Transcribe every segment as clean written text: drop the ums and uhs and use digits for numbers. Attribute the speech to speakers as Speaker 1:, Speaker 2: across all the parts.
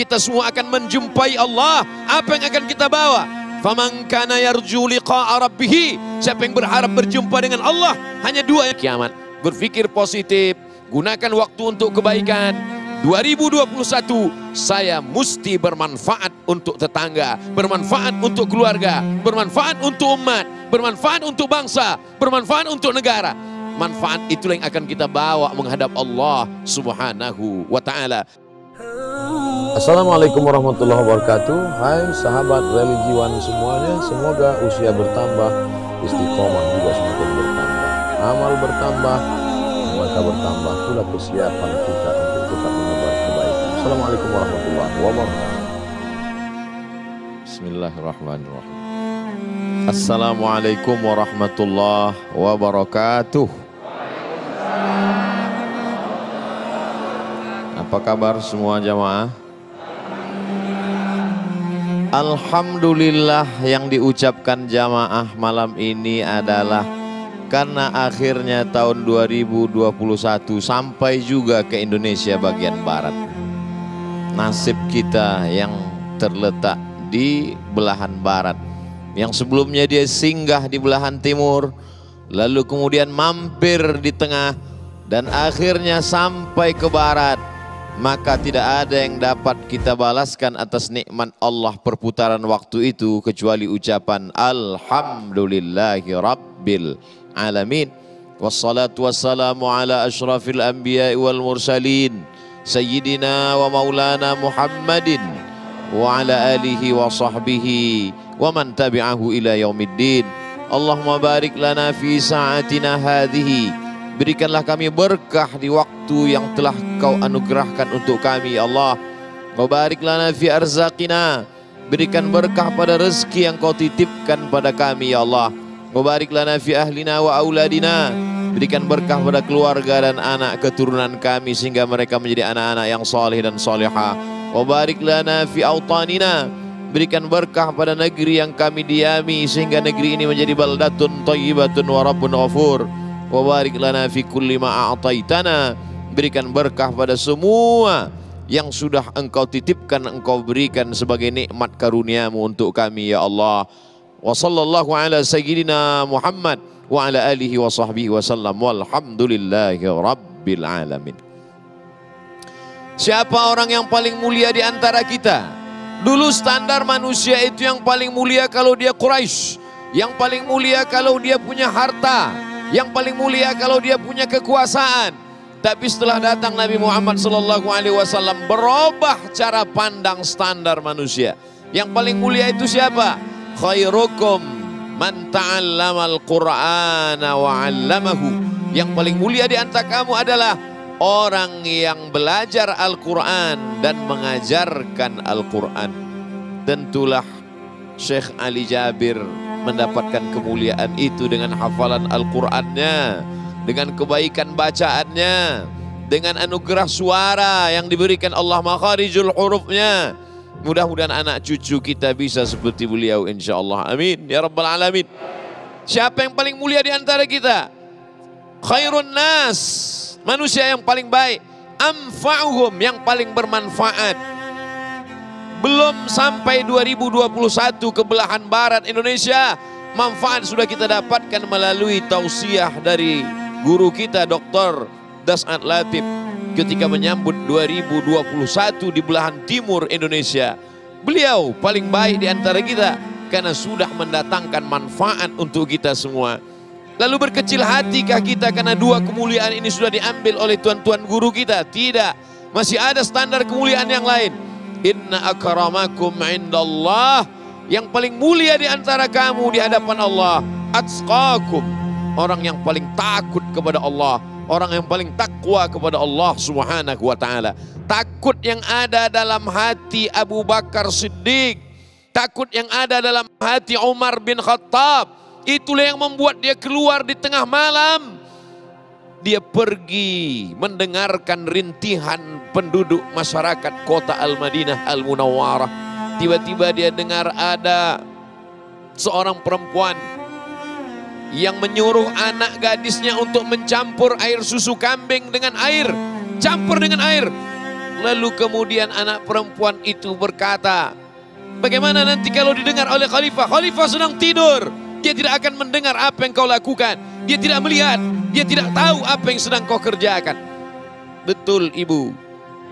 Speaker 1: kita semua akan menjumpai Allah. Apa yang akan kita bawa? Faman kana yarju liqa'a rabbih, siapa yang berharap berjumpa dengan Allah, hanya dua yang kiamat. Berpikir positif, gunakan waktu untuk kebaikan. 2021 saya mesti bermanfaat untuk tetangga, bermanfaat untuk keluarga, bermanfaat untuk umat, bermanfaat untuk bangsa, bermanfaat untuk negara. Manfaat itulah yang akan kita bawa menghadap Allah Subhanahu wa ta'ala.
Speaker 2: Assalamualaikum warahmatullahi wabarakatuh. Hai sahabat religiwan semuanya, semoga usia bertambah, istiqomah juga semakin bertambah, amal bertambah, maka bertambah pula kesiapan kita untuk tetap menebar kebaikan. Assalamualaikum warahmatullahi wabarakatuh.
Speaker 1: Bismillahirrahmanirrahim. Assalamualaikum warahmatullahi wabarakatuh. Apa kabar semua jamaah? Alhamdulillah, yang diucapkan jamaah malam ini adalah karena akhirnya tahun 2021 sampai juga ke Indonesia bagian barat. Nasib kita yang terletak di belahan barat, yang sebelumnya dia singgah di belahan timur, lalu kemudian mampir di tengah, dan akhirnya sampai ke barat. Maka tidak ada yang dapat kita balaskan atas nikmat Allah perputaran waktu itu kecuali ucapan Alhamdulillahi Rabbil Alamin. Wassalatu wassalamu ala ashrafil anbiya wal mursalin Sayyidina wa maulana Muhammadin wa ala alihi wa sahbihi wa man tabi'ahu ila yaumiddin. Allahumma barik lana fi sa'atina hadhihi, berikanlah kami berkah di waktu yang telah Kau anugerahkan untuk kami ya Allah. Wa barik lana fi arzaqina, berikan berkah pada rezeki yang Kau titipkan pada kami ya Allah. Wa barik lana fi ahlina wa auladina, berikan berkah pada keluarga dan anak keturunan kami sehingga mereka menjadi anak-anak yang saleh dan salihah. Wa barik lana fi autanina, berikan berkah pada negeri yang kami diami sehingga negeri ini menjadi baldatun thayyibatun wa rabbun ghafur. Wa barik lana fi kulli ma a'taitana, berikan berkah pada semua yang sudah Engkau titipkan, Engkau berikan sebagai nikmat karuniamu untuk kami ya Allah. Wa sallallahu ala sayyidina Muhammad wa ala alihi wa sahbihi wasallam walhamdulillahi rabbil alamin. Siapa orang yang paling mulia di antara kita? Dulu standar manusia itu yang paling mulia kalau dia Quraisy, yang paling mulia kalau dia punya harta, yang paling mulia kalau dia punya kekuasaan. Tapi setelah datang Nabi Muhammad SAW, berubah cara pandang standar manusia. Yang paling mulia itu siapa? Khairukum man ta'allamal Qur'ana wa 'allamahu. Yang paling mulia di antara kamu adalah orang yang belajar Al-Quran dan mengajarkan Al-Quran. Tentulah Syekh Ali Jabir mendapatkan kemuliaan itu dengan hafalan Al-Qur'annya, dengan kebaikan bacaannya, dengan anugerah suara yang diberikan Allah, makharijul hurufnya. Mudah-mudahan anak cucu kita bisa seperti beliau insyaallah. Amin ya rabbal alamin. Siapa yang paling mulia di antara kita? Khairun nas, manusia yang paling baik. Anfa'uhum, yang paling bermanfaat. Belum sampai 2021 ke belahan barat Indonesia, manfaat sudah kita dapatkan melalui tausiah dari guru kita Dr. Das'ad Latif ketika menyambut 2021 di belahan timur Indonesia. Beliau paling baik di antara kita karena sudah mendatangkan manfaat untuk kita semua. Lalu berkecil hatikah kita karena dua kemuliaan ini sudah diambil oleh tuan-tuan guru kita? Tidak, masih ada standar kemuliaan yang lain. Inna akramakum indallah, yang paling mulia di antara kamu di hadapan Allah, atqakum, orang yang paling takut kepada Allah, orang yang paling takwa kepada Allah Subhanahu wa ta'ala. Takut yang ada dalam hati Abu Bakar Siddiq, takut yang ada dalam hati Umar bin Khattab, itulah yang membuat dia keluar di tengah malam. Dia pergi mendengarkan rintihan penduduk masyarakat kota Al-Madinah Al-Munawwarah. Tiba-tiba dia dengar ada seorang perempuan yang menyuruh anak gadisnya untuk mencampur air susu kambing dengan air. Campur dengan air. Lalu kemudian anak perempuan itu berkata, bagaimana nanti kalau didengar oleh khalifah? Khalifah sedang tidur. Dia tidak akan mendengar apa yang kau lakukan. Dia tidak melihat. Dia tidak tahu apa yang sedang kau kerjakan. Betul ibu.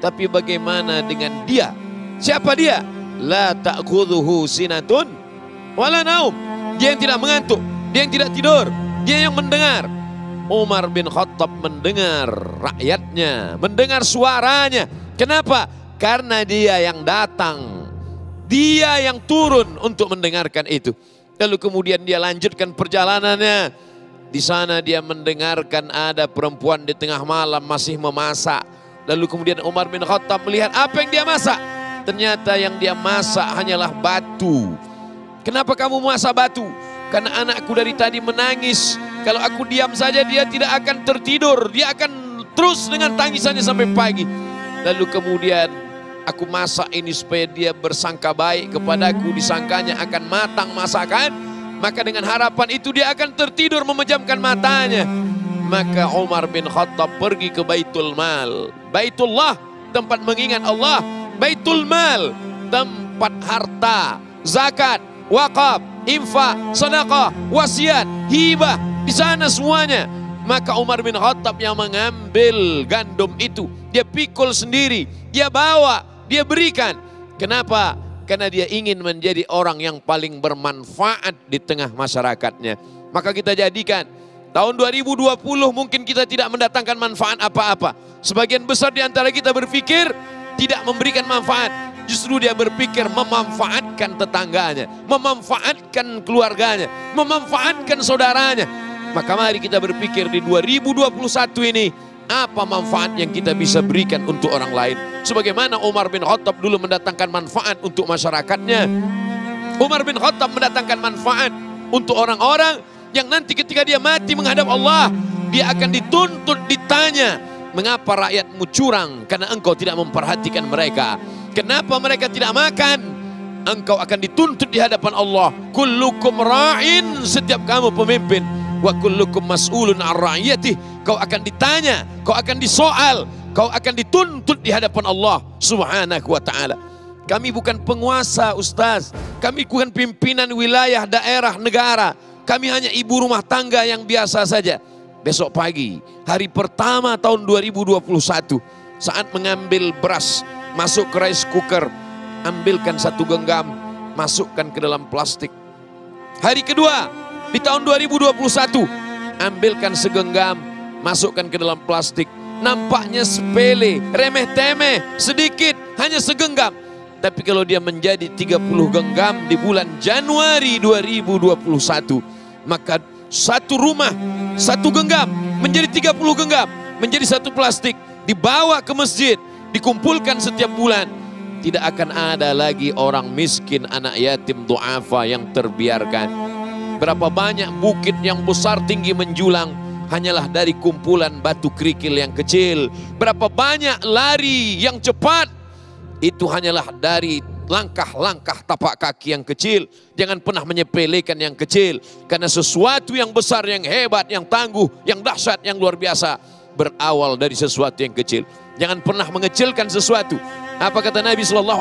Speaker 1: Tapi bagaimana dengan dia? Siapa dia? La ta'khudhuhu sinatun wala naum. Dia yang tidak mengantuk. Dia yang tidak tidur. Dia yang mendengar. Umar bin Khattab mendengar rakyatnya, mendengar suaranya. Kenapa? Karena dia yang datang, dia yang turun untuk mendengarkan itu. Lalu kemudian dia lanjutkan perjalanannya. Di sana dia mendengarkan ada perempuan di tengah malam masih memasak. Lalu kemudian Umar bin Khattab melihat apa yang dia masak. Ternyata yang dia masak hanyalah batu. Kenapa kamu masak batu? Karena anakku dari tadi menangis. Kalau aku diam saja dia tidak akan tertidur. Dia akan terus dengan tangisannya sampai pagi. Lalu kemudian aku masak ini supaya dia bersangka baik kepadaku. Disangkanya akan matang masakan. Maka dengan harapan itu dia akan tertidur memejamkan matanya. Maka Umar bin Khattab pergi ke Baitul Mal. Baitullah, tempat mengingat Allah. Baitul Mal, tempat harta, zakat, wakaf, infak, sedekah, wasiat, hibah, di sana semuanya. Maka Umar bin Khattab yang mengambil gandum itu, dia pikul sendiri, dia bawa, dia berikan. Kenapa? Karena dia ingin menjadi orang yang paling bermanfaat di tengah masyarakatnya. Maka kita jadikan tahun 2020 mungkin kita tidak mendatangkan manfaat apa-apa. Sebagian besar di antara kita berpikir tidak memberikan manfaat. Justru dia berpikir memanfaatkan tetangganya, memanfaatkan keluarganya, memanfaatkan saudaranya. Maka mari kita berpikir di 2021 ini, apa manfaat yang kita bisa berikan untuk orang lain. Sebagaimana Umar bin Khattab dulu mendatangkan manfaat untuk masyarakatnya. Umar bin Khattab mendatangkan manfaat untuk orang-orang yang nanti ketika dia mati menghadap Allah, dia akan dituntut, ditanya, mengapa rakyatmu curang? Karena engkau tidak memperhatikan mereka. Kenapa mereka tidak makan? Engkau akan dituntut di hadapan Allah. Kullukum ra'in, setiap kamu pemimpin. Wa kullukum mas'ulun an ra'iyatih. Kau akan ditanya, kau akan disoal, kau akan dituntut di hadapan Allah Subhanahu wa ta'ala. Kami bukan penguasa, Ustaz. Kami bukan pimpinan wilayah, daerah, negara. Kami hanya ibu rumah tangga yang biasa saja. Besok pagi, hari pertama tahun 2021, saat mengambil beras, masuk ke rice cooker, ambilkan satu genggam, masukkan ke dalam plastik. Hari kedua, di tahun 2021, ambilkan segenggam, masukkan ke dalam plastik. Nampaknya sepele, remeh-temeh, sedikit, hanya segenggam. Tapi kalau dia menjadi 30 genggam di bulan Januari 2021, maka satu rumah, satu genggam, menjadi 30 genggam, menjadi satu plastik, dibawa ke masjid, dikumpulkan setiap bulan. Tidak akan ada lagi orang miskin, anak yatim, du'afa yang terbiarkan. Berapa banyak bukit yang besar tinggi menjulang, hanyalah dari kumpulan batu kerikil yang kecil. Berapa banyak lari yang cepat, itu hanyalah dari langkah-langkah tapak kaki yang kecil. Jangan pernah menyepelekan yang kecil. Karena sesuatu yang besar, yang hebat, yang tangguh, yang dahsyat, yang luar biasa, berawal dari sesuatu yang kecil. Jangan pernah mengecilkan sesuatu. Apa kata Nabi SAW?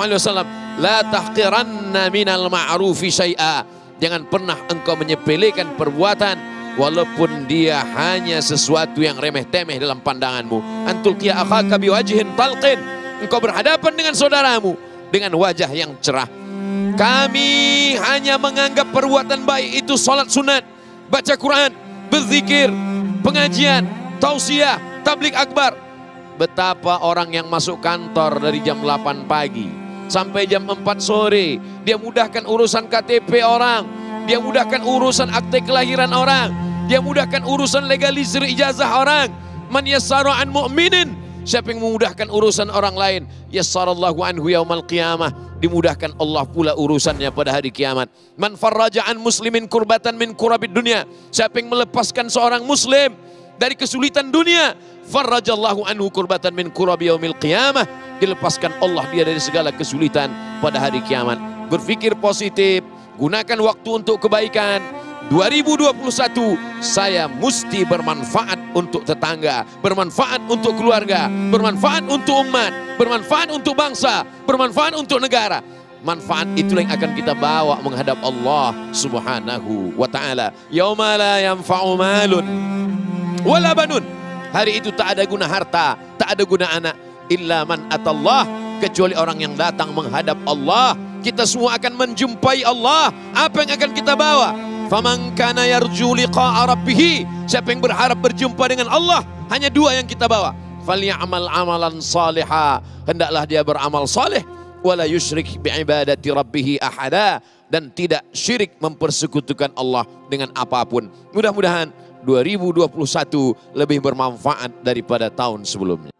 Speaker 1: La tahqiranna minal ma'rufi syai'a. Jangan pernah engkau menyepelekan perbuatan, walaupun dia hanya sesuatu yang remeh-temeh dalam pandanganmu. Antul qiya akhaka biwajhin talqin. Engkau berhadapan dengan saudaramu dengan wajah yang cerah. Kami hanya menganggap perbuatan baik itu salat sunat, baca Quran, berzikir, pengajian, tausiah, tabligh akbar. Betapa orang yang masuk kantor dari jam 8 pagi sampai jam 4 sore, dia mudahkan urusan KTP orang, dia mudahkan urusan akte kelahiran orang, dia mudahkan urusan legalisir ijazah orang. Man yassara an mu'minin, siapa yang memudahkan urusan orang lain, yassarallahu anhu yaumal qiyamah, dimudahkan Allah pula urusannya pada hari kiamat. Man farraja an muslimin kurbatan min kurabid dunya, siapa yang melepaskan seorang muslim dari kesulitan dunia, farrajallahu anhu kurbatan min kurabi yaumil qiyamah, dilepaskan Allah dia dari segala kesulitan pada hari kiamat. Berpikir positif, gunakan waktu untuk kebaikan. 2021 saya mesti bermanfaat untuk tetangga, bermanfaat untuk keluarga, bermanfaat untuk umat, bermanfaat untuk bangsa, bermanfaat untuk negara. Manfaat itulah yang akan kita bawa menghadap Allah Subhanahu wa ta'ala. Yauma la yanfa'u malun wala banun. Hari itu tak ada guna harta, tak ada guna anak, illa man atallah, kecuali orang yang datang menghadap Allah. Kita semua akan menjumpai Allah. Apa yang akan kita bawa? Faman kana yarju liqa'a rabbih, siapa yang berharap berjumpa dengan Allah, hanya dua yang kita bawa. Falyamal amalan salihah, hendaklah dia beramal saleh, wala yusyrik bi'ibadati rabbih ahada, dan tidak syirik mempersekutukan Allah dengan apapun. Mudah-mudahan 2021 lebih bermanfaat daripada tahun sebelumnya.